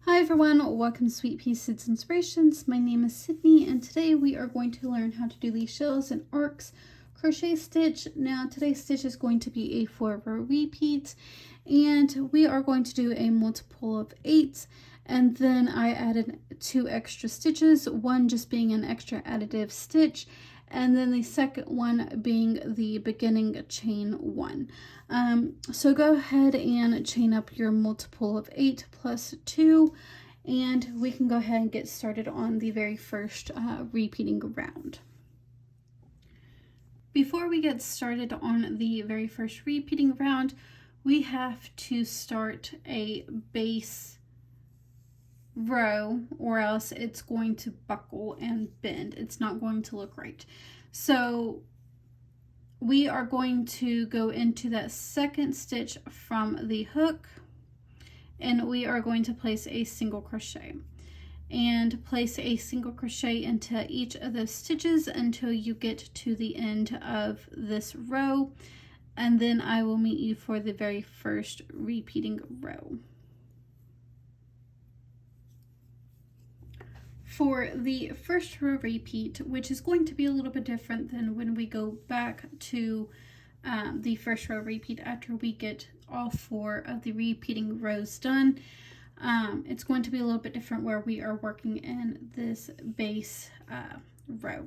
Hi everyone, welcome to Sweet Pea Seeds Inspirations. My name is Sydney and today we are going to learn how to do these shells and arcs crochet stitch. Now today's stitch is going to be a 4-row repeat and we are going to do a multiple of 8, and then I added 2 extra stitches, one just being an extra additive stitch and then the second one being the beginning chain 1. So go ahead and chain up your multiple of 8 plus 2, and we can go ahead and get started on the very first repeating round. Before we get started on the very first repeating round, we have to start a base row or else it's going to buckle and bend. It's not going to look right. So we are going to go into that second stitch from the hook and we are going to place a single crochet and place a single crochet into each of those stitches until you get to the end of this row, and then I will meet you for the very first repeating row. For the first row repeat, which is going to be a little bit different than when we go back to the first row repeat after we get all 4 of the repeating rows done, it's going to be a little bit different where we are working in this base row.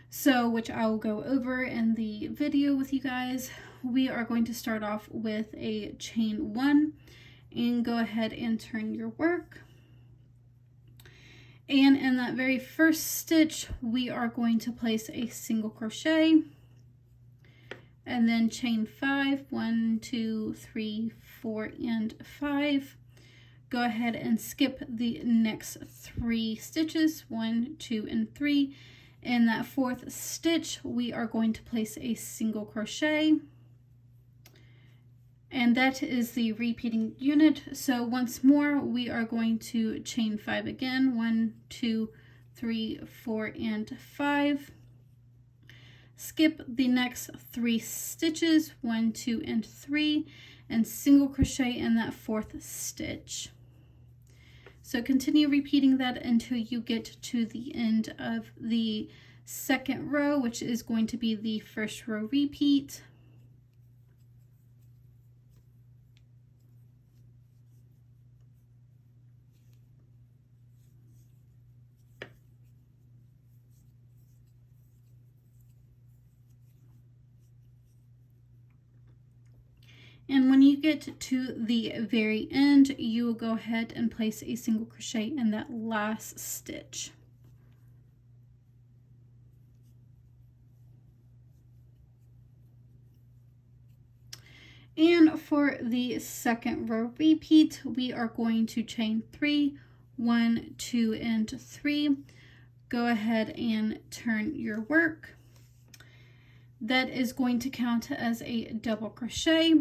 So, which I will go over in the video with you guys. We are going to start off with a chain 1 and go ahead and turn your work. And in that very first stitch, we are going to place a single crochet and then chain 5, 1, 2, 3, 4, and 5. Go ahead and skip the next 3 stitches, 1, 2, and 3. In that 4th stitch, we are going to place a single crochet. And that is the repeating unit. So once more, we are going to chain 5 again. 1, 2, 3, 4, and 5. Skip the next 3 stitches, 1, 2, and 3, and single crochet in that 4th stitch. So continue repeating that until you get to the end of the second row, which is going to be the first row repeat. And when you get to the very end, you will go ahead and place a single crochet in that last stitch. And for the second row repeat, we are going to chain 3, 1, 2, and 3. Go ahead and turn your work. That is going to count as a double crochet.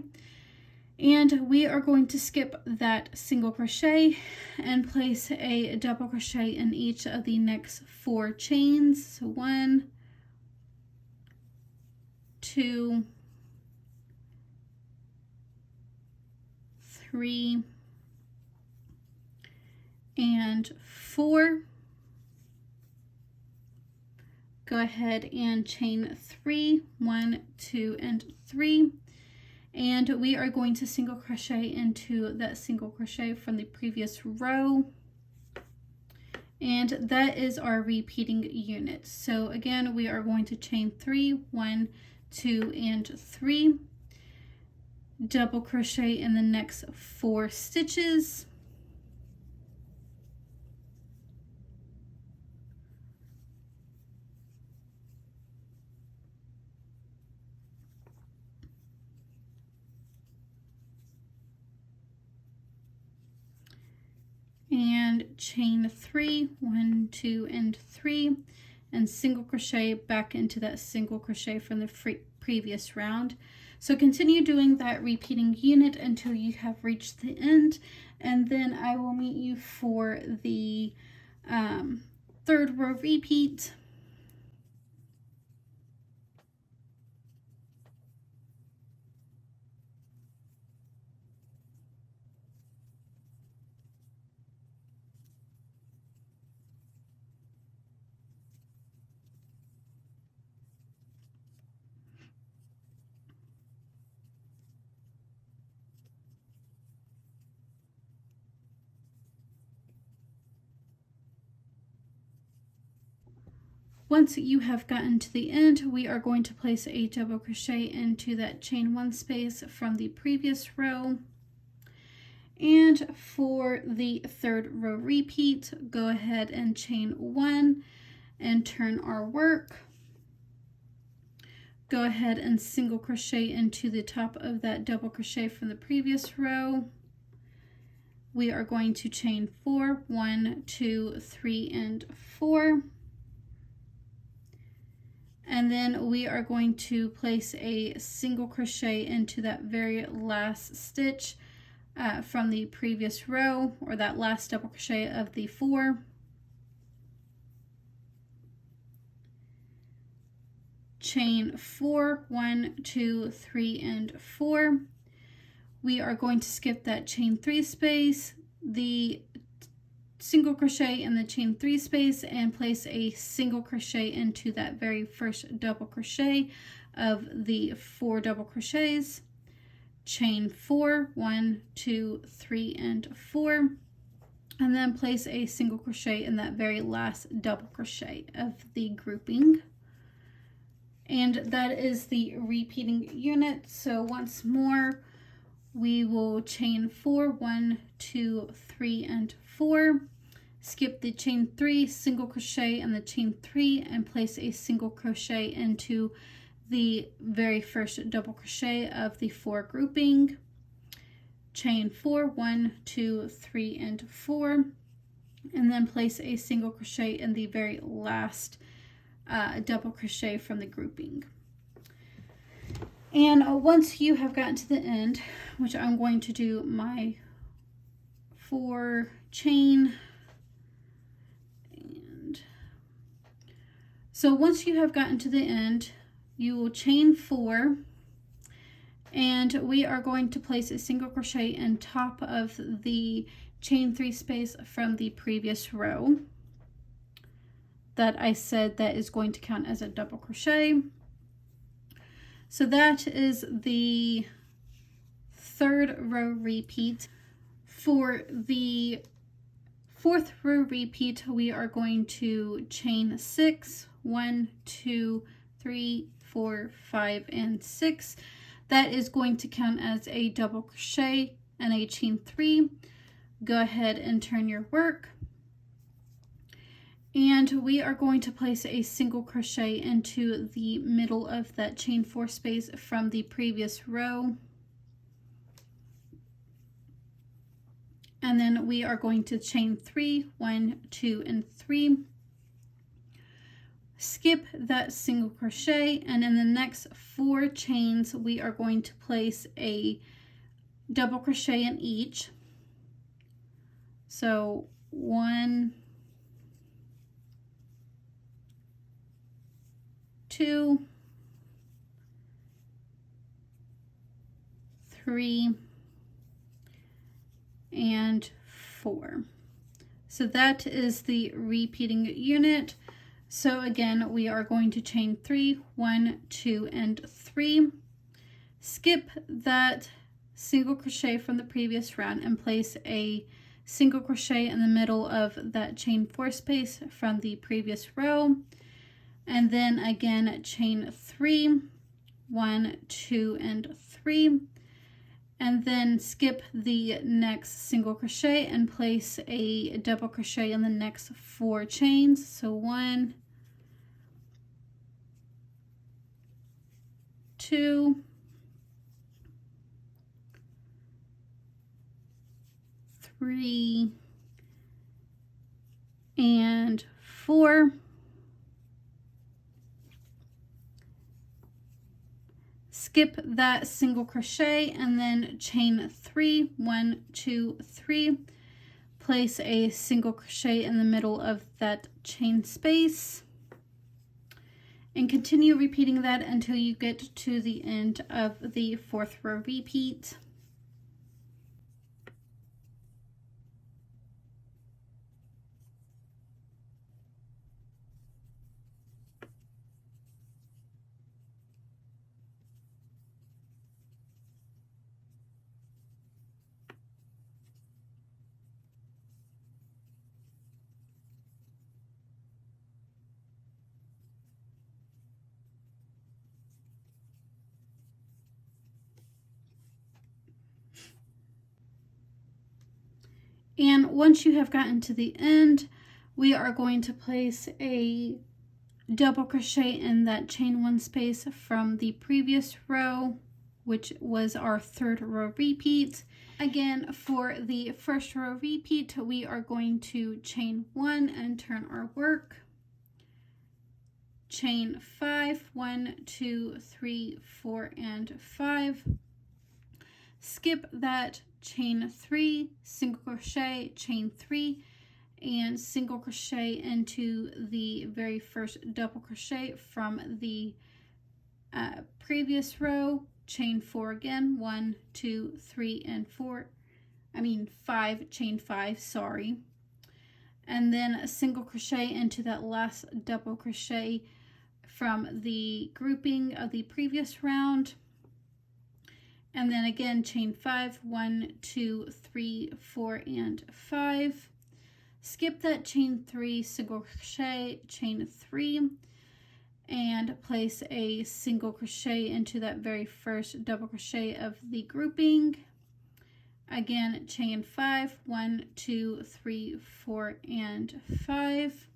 And we are going to skip that single crochet and place a double crochet in each of the next 4 chains. So 1, 2, 3, and 4. Go ahead and chain 3, 1, 2, and 3. And we are going to single crochet into that single crochet from the previous row. And that is our repeating unit. So again, we are going to chain 3, 1, 2, and 3. Double crochet in the next 4 stitches. And chain 3, 1, 2, and 3, and single crochet back into that single crochet from the previous round. So continue doing that repeating unit until you have reached the end, and then I will meet you for the 3rd row repeat. Once you have gotten to the end, we are going to place a double crochet into that chain 1 space from the previous row. And for the 3rd row repeat, go ahead and chain 1 and turn our work. Go ahead and single crochet into the top of that double crochet from the previous row. We are going to chain 4, 1, 2, 3, and 4. And then we are going to place a single crochet into that very last stitch from the previous row, or that last double crochet of the 4. Chain 4, 1, 2, 3, and 4. We are going to skip that chain 3 space, the single crochet in the chain 3 space, and place a single crochet into that very first double crochet of the 4 double crochets. Chain 4, 1, 2, 3, and 4, and then place a single crochet in that very last double crochet of the grouping. And that is the repeating unit. So once more, we will chain 4, 1, 2, 3, and 4, skip the chain 3, single crochet in the chain 3, and place a single crochet into the very first double crochet of the 4 grouping. Chain 4, 1, 2, 3, and 4, and then place a single crochet in the very last double crochet from the grouping. And once you have gotten to the end, which I'm going to do my 4 chain, and so once you have gotten to the end, you will chain 4, and we are going to place a single crochet in top of the chain 3 space from the previous row that I said that is going to count as a double crochet. So that is the 3rd row repeat. For the 4th row repeat, we are going to chain 6, 1, 2, 3, 4, 5, and 6. That is going to count as a double crochet and a chain 3. Go ahead and turn your work. And we are going to place a single crochet into the middle of that chain 4 space from the previous row. And then we are going to chain 3, 1, 2, and 3. Skip that single crochet, and in the next 4 chains, we are going to place a double crochet in each. So 1, 2, 3, and 4. So that is the repeating unit. So again, we are going to chain 3, 1, 2, and 3. Skip that single crochet from the previous round and place a single crochet in the middle of that chain 4 space from the previous row. And then again, chain 3, 1, 2, and 3. And then skip the next single crochet and place a double crochet in the next 4 chains. So 1, 2, 3, and 4. Skip that single crochet and then chain 3, 1, 2, 3. Place a single crochet in the middle of that chain space. And continue repeating that until you get to the end of the 4th row repeat. And once you have gotten to the end, we are going to place a double crochet in that chain 1 space from the previous row, which was our 3rd row repeat. Again, for the 1st row repeat, we are going to chain 1 and turn our work. Chain 5, 1, 2, 3, 4, and 5. Skip that, chain 3, single crochet, chain 3, and single crochet into the very first double crochet from the previous row. Chain 4 again, 1, 2, 3, and 5, chain 5, sorry. And then a single crochet into that last double crochet from the grouping of the previous round. And then again, chain 5, 1, 2, 3, 4, and 5. Skip that, chain 3, single crochet, chain 3, and place a single crochet into that very first double crochet of the grouping. Again, chain 5, 1, 2, 3, 4, and 5,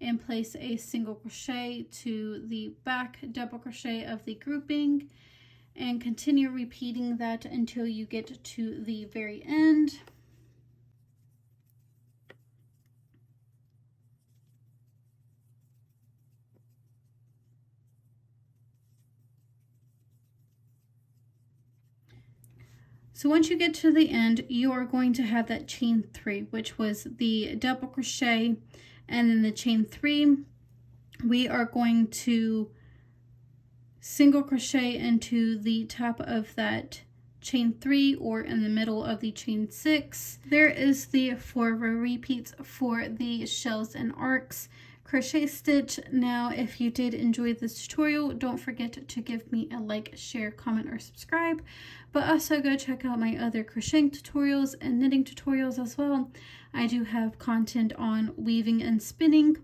and place a single crochet to the back double crochet of the grouping, and continue repeating that until you get to the very end. So once you get to the end, you are going to have that chain 3, which was the double crochet, and then the chain 3, we are going to single crochet into the top of that chain 3 or in the middle of the chain 6. There is the 4 row repeats for the shells and arcs crochet stitch. Now, if you did enjoy this tutorial, don't forget to give me a like, share, comment, or subscribe, but also go check out my other crocheting tutorials and knitting tutorials as well. I do have content on weaving and spinning.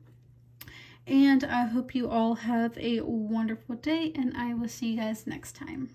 And I hope you all have a wonderful day, and I will see you guys next time.